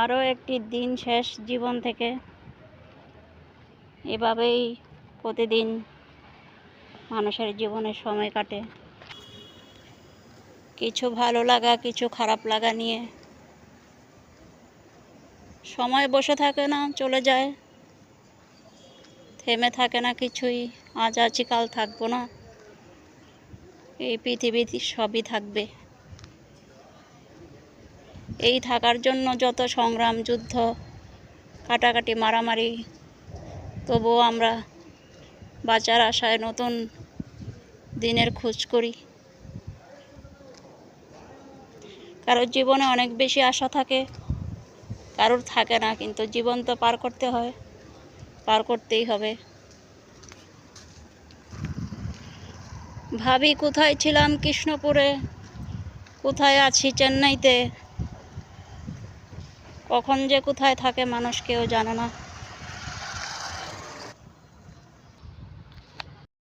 আরও একটি দিন শেষ জীবন থেকে। এভাবেই প্রতিদিন মানুষের জীবনে সময় কাটে, কিছু ভালো লাগা কিছু খারাপ লাগা নিয়ে। সময় বসে থাকে না, চলে যায়, থেমে থাকে না কিছুই। আজ আছি কাল থাকবো না, এই পৃথিবীতে সবই থাকবে। এই থাকার জন্য যত সংগ্রাম, যুদ্ধ, কাটাকাটি, মারামারি, তবুও আমরা বাঁচার আশায় নতুন দিনের খোঁজ করি। কারোর জীবনে অনেক বেশি আশা থাকে, কারোর থাকে না, কিন্তু জীবন তো পার করতে হয়, পার করতেই হবে। ভাবি কোথায় ছিলাম কৃষ্ণপুরে, কোথায় আছি চেন্নাইতে, কখন যে কোথায় থাকে মানুষ কেউ জানে না।